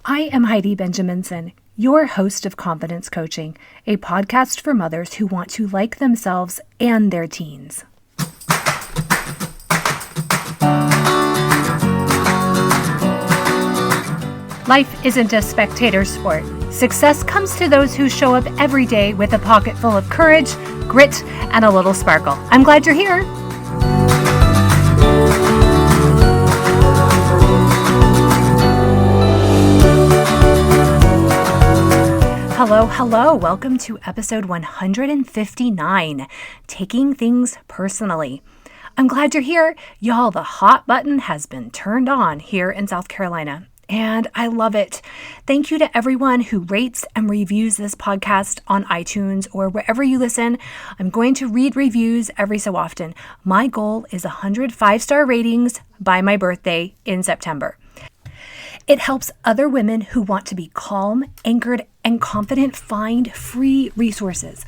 I am Heidi Benjaminsen, your host of Confidence Coaching, a podcast for mothers who want to like themselves and their teens. Life isn't a spectator sport. Success comes to those who show up every day with a pocket full of courage, grit, and a little sparkle. I'm glad you're here. Hello. Welcome to episode 159, Taking Things Personally. I'm glad you're here. Y'all, the hot button has been turned on here in South Carolina, and I love it. Thank you to everyone who rates and reviews this podcast on iTunes or wherever you listen. I'm going to read reviews every so often. My goal is 100 5-star ratings by my birthday in September. It helps other women who want to be calm, anchored, and confident find free resources.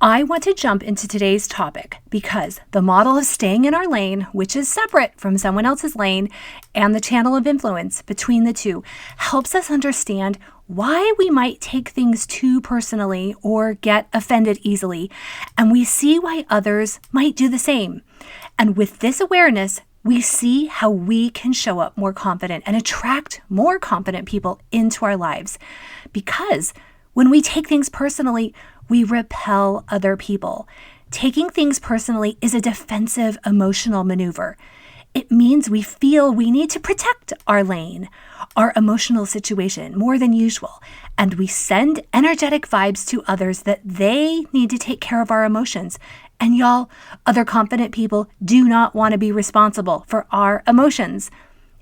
I want to jump into today's topic because the model of staying in our lane, which is separate from someone else's lane, and the channel of influence between the two, helps us understand why we might take things too personally or get offended easily, and we see why others might do the same. And with this awareness, we see how we can show up more confident and attract more confident people into our lives. Because when we take things personally, we repel other people. Taking things personally is a defensive emotional maneuver. It means we feel we need to protect our lane, our emotional situation more than usual, and we send energetic vibes to others that they need to take care of our emotions. And y'all, other confident people do not want to be responsible for our emotions.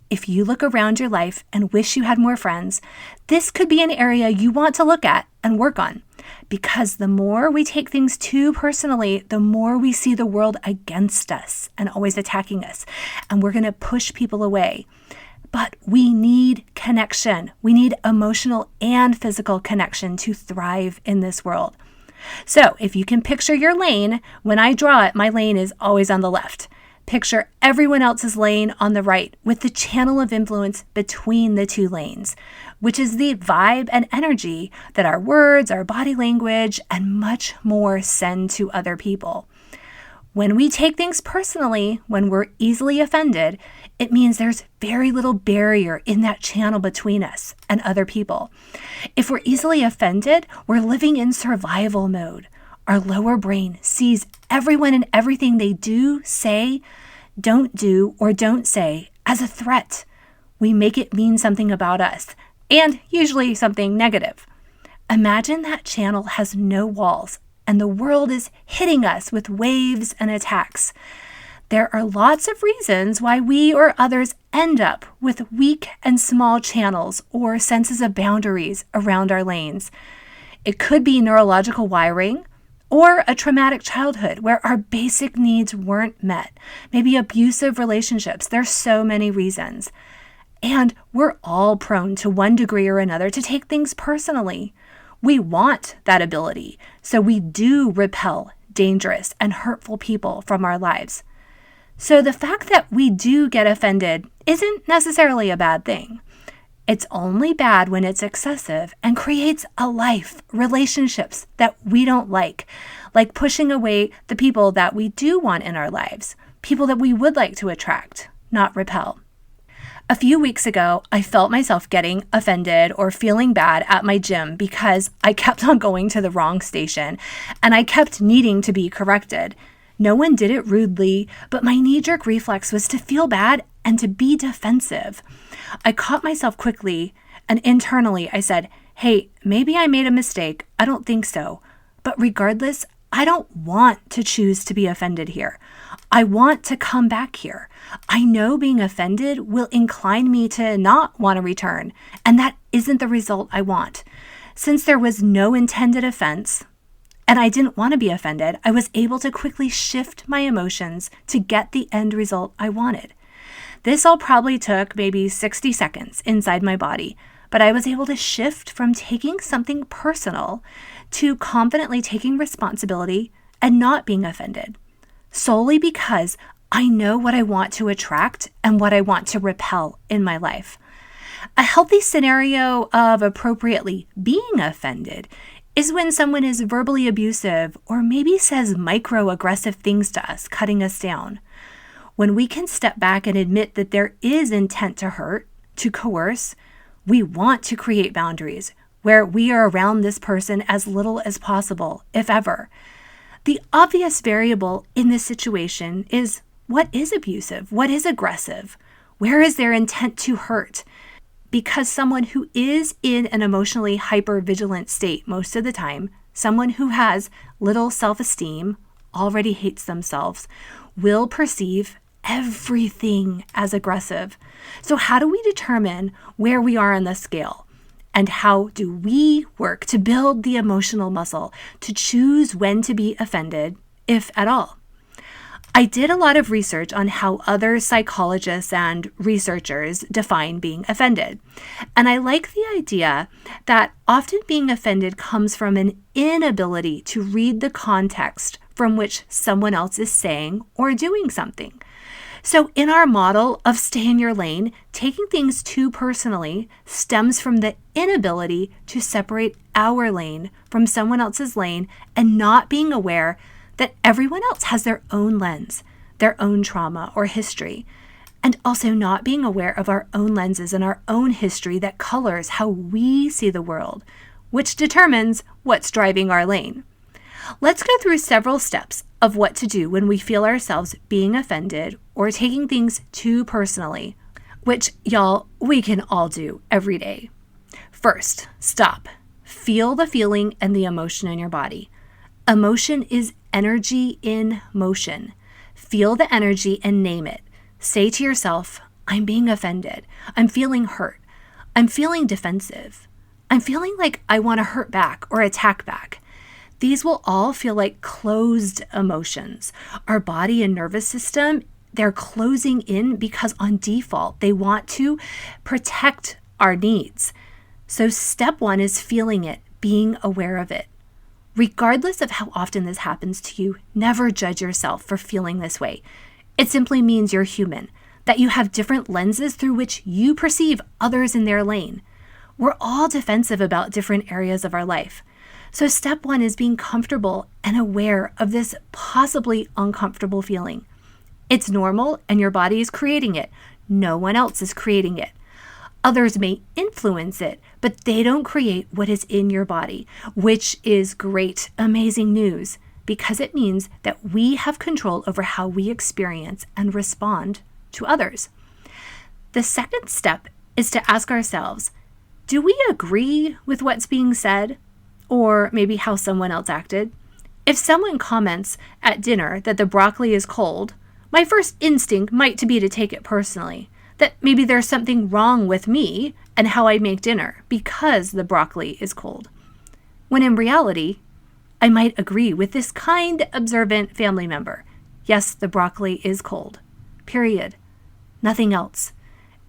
If you look around your life and wish you had more friends, this could be an area you want to look at and work on. Because the more we take things too personally, the more we see the world against us and always attacking us. And we're going to push people away. But we need connection. We need emotional and physical connection to thrive in this world. So if you can picture your lane, when I draw it, my lane is always on the left. Picture everyone else's lane on the right with the channel of influence between the two lanes, which is the vibe and energy that our words, our body language, and much more send to other people. When we take things personally, when we're easily offended, it means there's very little barrier in that channel between us and other people. If we're easily offended, we're living in survival mode. Our lower brain sees everyone and everything they do, say, don't do, or don't say as a threat. We make it mean something about us, and usually something negative. Imagine that channel has no walls, and the world is hitting us with waves and attacks. There are lots of reasons why we or others end up with weak and small channels or senses of boundaries around our lanes. It could be neurological wiring or a traumatic childhood where our basic needs weren't met. Maybe abusive relationships. There's so many reasons. And we're all prone to one degree or another to take things personally. We want that ability, so we do repel dangerous and hurtful people from our lives. So the fact that we do get offended isn't necessarily a bad thing. It's only bad when it's excessive and creates a life, relationships that we don't like pushing away the people that we do want in our lives, people that we would like to attract, not repel. A few weeks ago, I felt myself getting offended or feeling bad at my gym because I kept on going to the wrong station and I kept needing to be corrected. No one did it rudely, but my knee-jerk reflex was to feel bad and to be defensive. I caught myself quickly, and internally I said, hey, maybe I made a mistake. I don't think so. But regardless, I don't want to choose to be offended here. I want to come back here. I know being offended will incline me to not want to return, and that isn't the result I want. Since there was no intended offense, and I didn't want to be offended, I was able to quickly shift my emotions to get the end result I wanted. This all probably took maybe 60 seconds inside my body, but I was able to shift from taking something personal to confidently taking responsibility and not being offended, solely because I know what I want to attract and what I want to repel in my life. A healthy scenario of appropriately being offended is when someone is verbally abusive or maybe says microaggressive things to us, cutting us down. When we can step back and admit that there is intent to hurt, to coerce, we want to create boundaries where we are around this person as little as possible, if ever. The obvious variable in this situation is what is abusive? What is aggressive? Where is their intent to hurt? Because someone who is in an emotionally hyper-vigilant state most of the time, someone who has little self-esteem, already hates themselves, will perceive everything as aggressive. So how do we determine where we are on the scale? And how do we work to build the emotional muscle to choose when to be offended, if at all? I did a lot of research on how other psychologists and researchers define being offended. And I like the idea that often being offended comes from an inability to read the context from which someone else is saying or doing something. So in our model of stay in your lane, taking things too personally stems from the inability to separate our lane from someone else's lane and not being aware that everyone else has their own lens, their own trauma or history, and also not being aware of our own lenses and our own history that colors how we see the world, which determines what's driving our lane. Let's go through several steps of what to do when we feel ourselves being offended or taking things too personally, which, y'all, we can all do every day. First, stop. Feel the feeling and the emotion in your body. Emotion is energy in motion. Feel the energy and name it. Say to yourself, I'm being offended. I'm feeling hurt. I'm feeling defensive. I'm feeling like I want to hurt back or attack back. These will all feel like closed emotions. Our body and nervous system, they're closing in because on default, they want to protect our needs. So step one is feeling it, being aware of it. Regardless of how often this happens to you, never judge yourself for feeling this way. It simply means you're human, that you have different lenses through which you perceive others in their lane. We're all defensive about different areas of our life. So step one is being comfortable and aware of this possibly uncomfortable feeling. It's normal and your body is creating it. No one else is creating it. Others may influence it, but they don't create what is in your body, which is great, amazing news, because it means that we have control over how we experience and respond to others. The second step is to ask ourselves, do we agree with what's being said? Or maybe how someone else acted? If someone comments at dinner that the broccoli is cold, my first instinct might be to take it personally, that maybe there's something wrong with me and how I make dinner because the broccoli is cold. When in reality, I might agree with this kind, observant family member. Yes, the broccoli is cold. Period. Nothing else.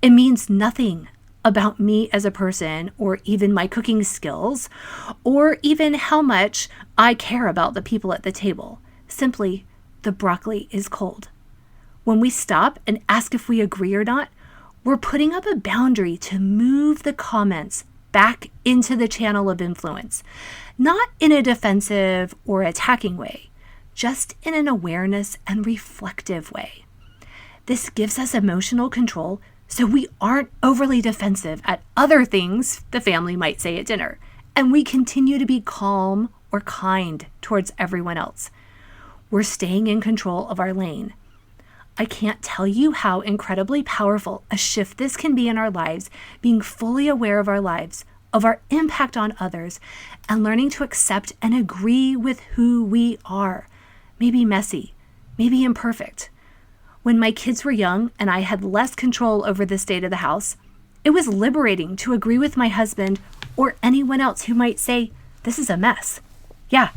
It means nothing about me as a person or even my cooking skills or even how much I care about the people at the table. Simply, the broccoli is cold. When we stop and ask if we agree or not, we're putting up a boundary to move the comments back into the channel of influence, not in a defensive or attacking way, just in an awareness and reflective way. This gives us emotional control so we aren't overly defensive at other things the family might say at dinner, and we continue to be calm or kind towards everyone else. We're staying in control of our lane. I can't tell you how incredibly powerful a shift this can be in our lives, being fully aware of our lives, of our impact on others, and learning to accept and agree with who we are. Maybe messy, maybe imperfect. When my kids were young and I had less control over the state of the house, it was liberating to agree with my husband or anyone else who might say, this is a mess. Yeah,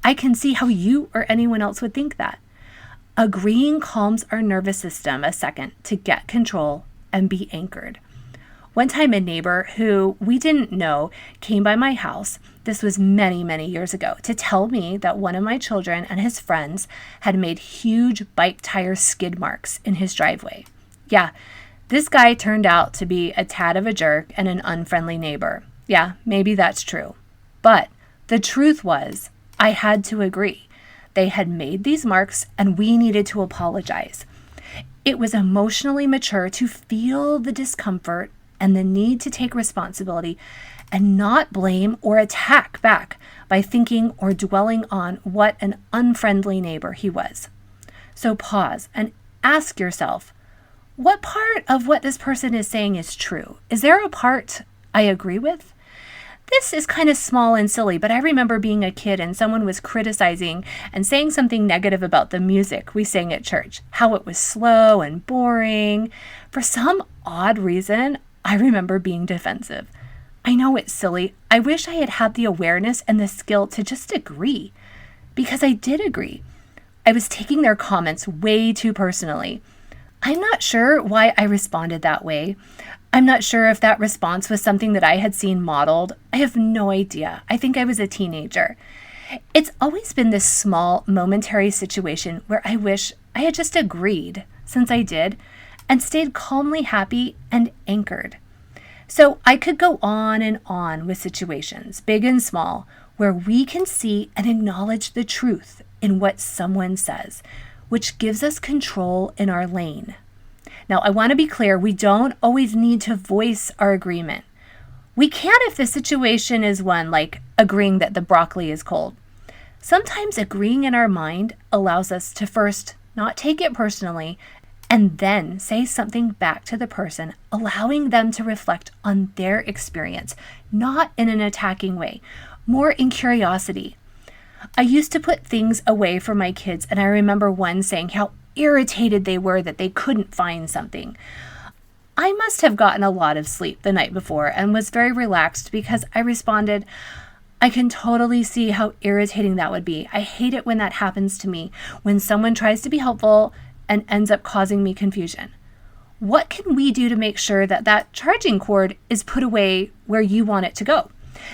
I can see how you or anyone else would think that. Agreeing calms our nervous system a second to get control and be anchored. One time a neighbor who we didn't know came by my house, this was many, many years ago, to tell me that one of my children and his friends had made huge bike tire skid marks in his driveway. Yeah, This guy turned out to be a tad of a jerk and an unfriendly neighbor. Yeah, maybe that's true. But the truth was, I had to agree. They had made these marks and we needed to apologize. It was emotionally mature to feel the discomfort and the need to take responsibility and not blame or attack back by thinking or dwelling on what an unfriendly neighbor he was. So pause and ask yourself, what part of what this person is saying is true? Is there a part I agree with? This is kind of small and silly, but I remember being a kid and someone was criticizing and saying something negative about the music we sang at church, how it was slow and boring. For some odd reason, I remember being defensive. I know it's silly. I wish I had had the awareness and the skill to just agree, because I did agree. I was taking their comments way too personally. I'm not sure why I responded that way. I'm not sure if that response was something that I had seen modeled. I have no idea. I think I was a teenager. It's always been this small, momentary situation where I wish I had just agreed, since I did, and stayed calmly happy and anchored. So I could go on with situations, big and small, where we can see and acknowledge the truth in what someone says, which gives us control in our lane. Now, I want to be clear, we don't always need to voice our agreement. We can if the situation is one like agreeing that the broccoli is cold. Sometimes agreeing in our mind allows us to first not take it personally and then say something back to the person, allowing them to reflect on their experience, not in an attacking way, more in curiosity. I used to put things away for my kids, and I remember one saying how irritated they were that they couldn't find something. I must have gotten a lot of sleep the night before and was very relaxed because I responded, I can totally see how irritating that would be. I hate it when that happens to me, when someone tries to be helpful and ends up causing me confusion. What can we do to make sure that that charging cord is put away where you want it to go?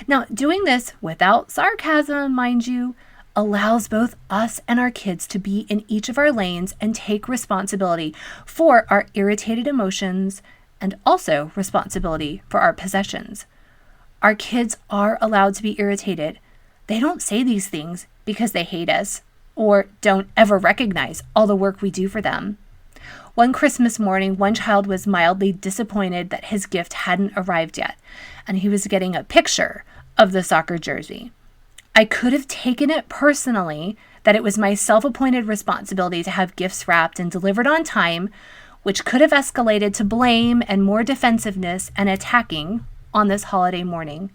Now, doing this without sarcasm, mind you, allows both us and our kids to be in each of our lanes and take responsibility for our irritated emotions and also responsibility for our possessions. Our kids are allowed to be irritated. They don't say these things because they hate us or don't ever recognize all the work we do for them. One Christmas morning, one child was mildly disappointed that his gift hadn't arrived yet, and he was getting a picture of the soccer jersey. I could have taken it personally that it was my self-appointed responsibility to have gifts wrapped and delivered on time, which could have escalated to blame and more defensiveness and attacking on this holiday morning.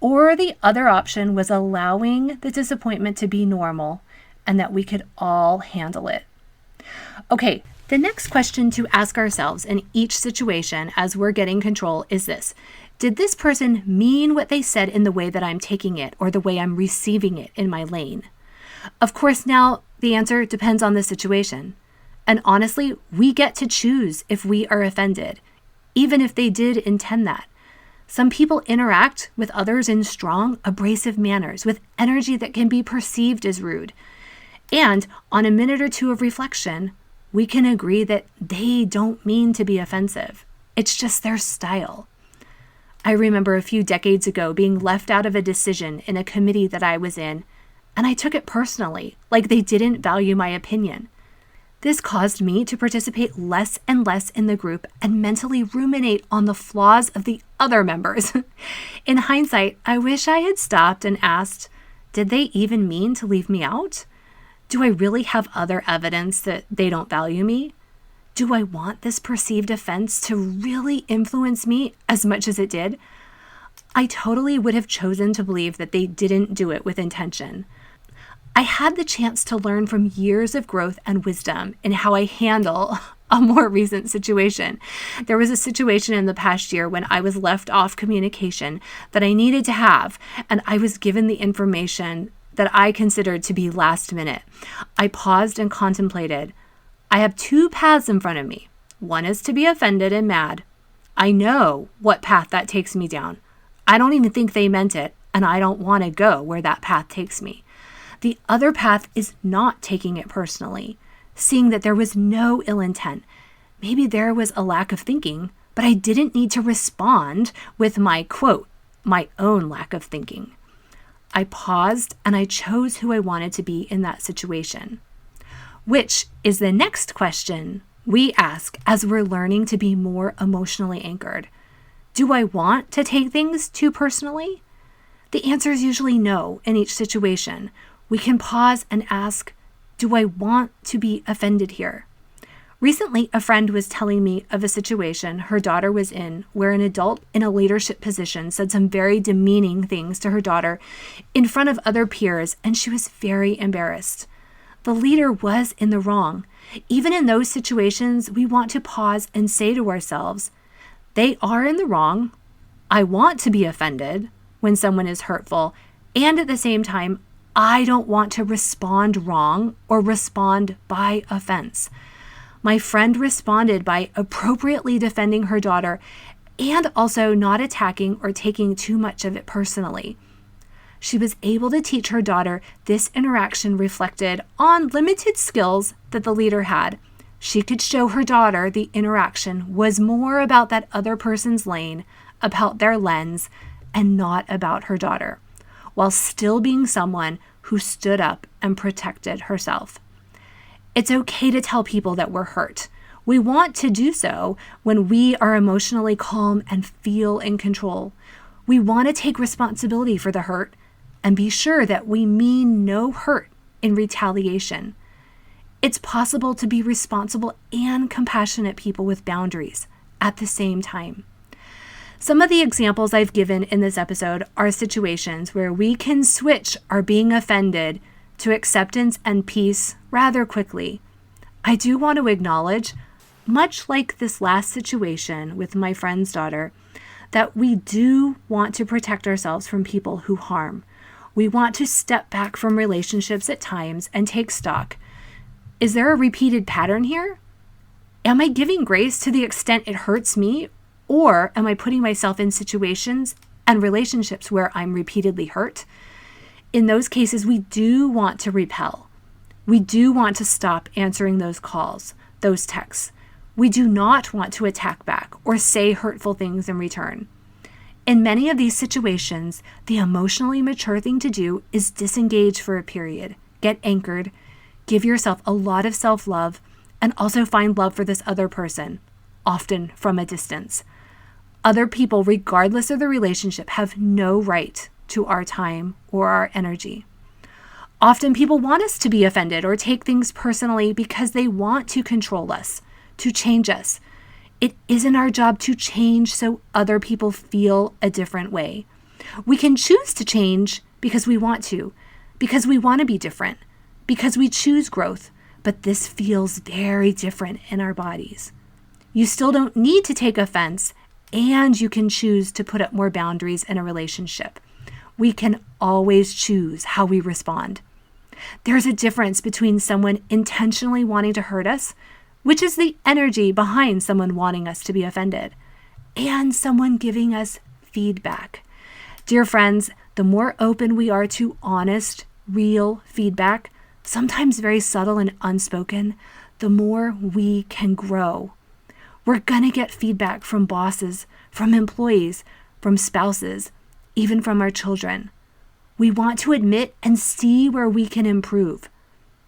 Or the other option was allowing the disappointment to be normal and that we could all handle it. Okay, the next question to ask ourselves in each situation as we're getting control is this. Did this person mean what they said in the way that I'm taking it or the way I'm receiving it in my lane? Of course, now the answer depends on the situation. And honestly, we get to choose if we are offended, even if they did intend that. Some people interact with others in strong, abrasive manners with energy that can be perceived as rude. And on a minute or two of reflection, we can agree that they don't mean to be offensive. It's just their style. I remember a few decades ago being left out of a decision in a committee that I was in, and I took it personally, like they didn't value my opinion. This caused me to participate less and less in the group and mentally ruminate on the flaws of the other members. In hindsight, I wish I had stopped and asked, did they even mean to leave me out? Do I really have other evidence that they don't value me? Do I want this perceived offense to really influence me as much as it did? I totally would have chosen to believe that they didn't do it with intention. I had the chance to learn from years of growth and wisdom in how I handle a more recent situation. There was a situation in the past year when I was left off communication that I needed to have, and I was given the information that I considered to be last minute. I paused and contemplated. I have two paths in front of me. One is to be offended and mad. I know what path that takes me down. I don't even think they meant it, and I don't want to go where that path takes me. The other path is not taking it personally, seeing that there was no ill intent, Maybe there was a lack of thinking, but I didn't need to respond with my quote, my own lack of thinking. I paused and I chose who I wanted to be in that situation, which is the next question we ask as we're learning to be more emotionally anchored. Do I want to take things too personally? The answer is usually no in each situation. We can pause and ask, do I want to be offended here? Recently, a friend was telling me of a situation her daughter was in where an adult in a leadership position said some very demeaning things to her daughter in front of other peers, and she was very embarrassed. The leader was in the wrong. Even in those situations, we want to pause and say to ourselves, they are in the wrong. I want to be offended when someone is hurtful, and at the same time, I don't want to respond wrong or respond by offense. My friend responded by appropriately defending her daughter and also not attacking or taking too much of it personally. She was able to teach her daughter this interaction reflected on limited skills that the leader had. She could show her daughter the interaction was more about that other person's lane, about their lens, and not about her daughter, while still being someone who stood up and protected herself. It's okay to tell people that we're hurt. We want to do so when we are emotionally calm and feel in control. We want to take responsibility for the hurt and be sure that we mean no hurt in retaliation. It's possible to be responsible and compassionate people with boundaries at the same time. Some of the examples I've given in this episode are situations where we can switch our being offended to acceptance and peace rather quickly. I do want to acknowledge, much like this last situation with my friend's daughter, that we do want to protect ourselves from people who harm. We want to step back from relationships at times and take stock. Is there a repeated pattern here? Am I giving grace to the extent it hurts me, or am I putting myself in situations and relationships where I'm repeatedly hurt? In those cases, we do want to repel. We do want to stop answering those calls, those texts. We do not want to attack back or say hurtful things in return. In many of these situations, the emotionally mature thing to do is disengage for a period, get anchored, give yourself a lot of self-love, and also find love for this other person, often from a distance. Other people, regardless of the relationship, have no right to our time or our energy. Often people want us to be offended or take things personally because they want to control us, to change us. It isn't our job to change so other people feel a different way. We can choose to change because we want to be different, because we choose growth, but this feels very different in our bodies. You still don't need to take offense, and you can choose to put up more boundaries in a relationship. We can always choose how we respond. There's a difference between someone intentionally wanting to hurt us, which is the energy behind someone wanting us to be offended, and someone giving us feedback. Dear friends, the more open we are to honest, real feedback, sometimes very subtle and unspoken, the more we can grow. We're gonna get feedback from bosses, from employees, from spouses, even from our children. We want to admit and see where we can improve.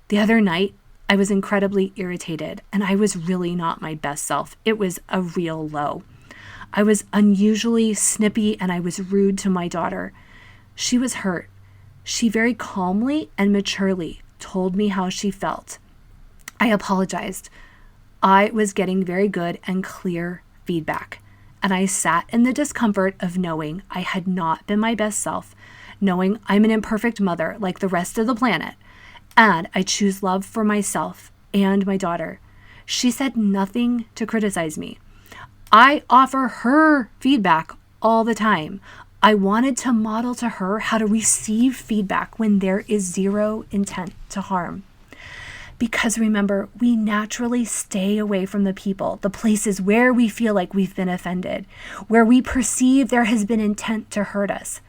The other night, I was incredibly irritated, and I was really not my best self. It was a real low. I was unusually snippy, and I was rude to my daughter. She was hurt. She very calmly and maturely told me how she felt. I apologized. I was getting very good and clear feedback, and I sat in the discomfort of knowing I had not been my best self, knowing I'm an imperfect mother like the rest of the planet, and I choose love for myself and my daughter. She said nothing to criticize me. I offer her feedback all the time. I wanted to model to her how to receive feedback when there is zero intent to harm. Because remember, we naturally stay away from the people, the places where we feel like we've been offended, where we perceive there has been intent to hurt us.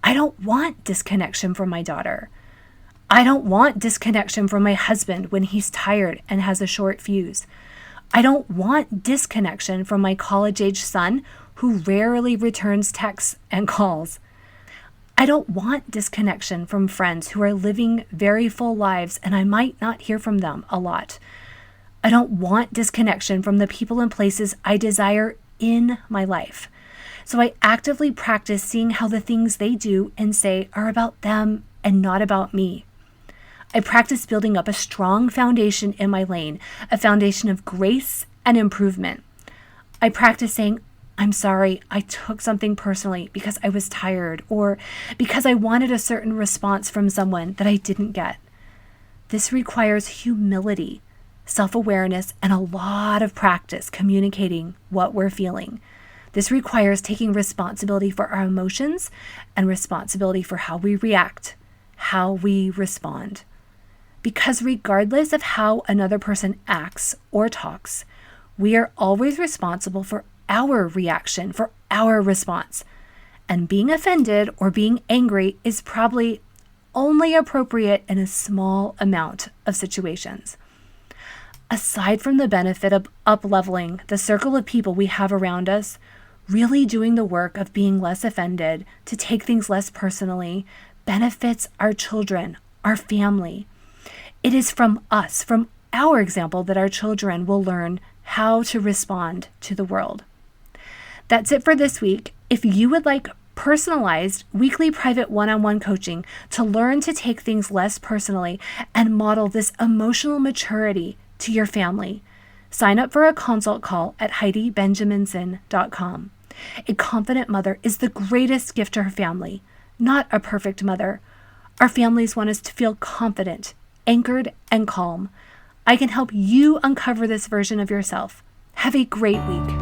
I don't want disconnection from my daughter. I don't want disconnection from my husband when he's tired and has a short fuse. I don't want disconnection from my college-age son who rarely returns texts and calls. I don't want disconnection from friends who are living very full lives and I might not hear from them a lot. I don't want disconnection from the people and places I desire in my life. So I actively practice seeing how the things they do and say are about them and not about me. I practice building up a strong foundation in my lane, a foundation of grace and improvement. I practice saying, I'm sorry, I took something personally because I was tired or because I wanted a certain response from someone that I didn't get. This requires humility, self-awareness, and a lot of practice communicating what we're feeling. This requires taking responsibility for our emotions and responsibility for how we react, how we respond. Because regardless of how another person acts or talks, we are always responsible for our reaction, for our response. And being offended or being angry is probably only appropriate in a small amount of situations. Aside from the benefit of up-leveling the circle of people we have around us, really doing the work of being less offended, to take things less personally, benefits our children, our family. It is from us, from our example, that our children will learn how to respond to the world. That's it for this week. If you would like personalized weekly private one-on-one coaching to learn to take things less personally and model this emotional maturity to your family, sign up for a consult call at HeidiBenjaminsen.com. A confident mother is the greatest gift to her family, not a perfect mother. Our families want us to feel confident, anchored, and calm. I can help you uncover this version of yourself. Have a great week.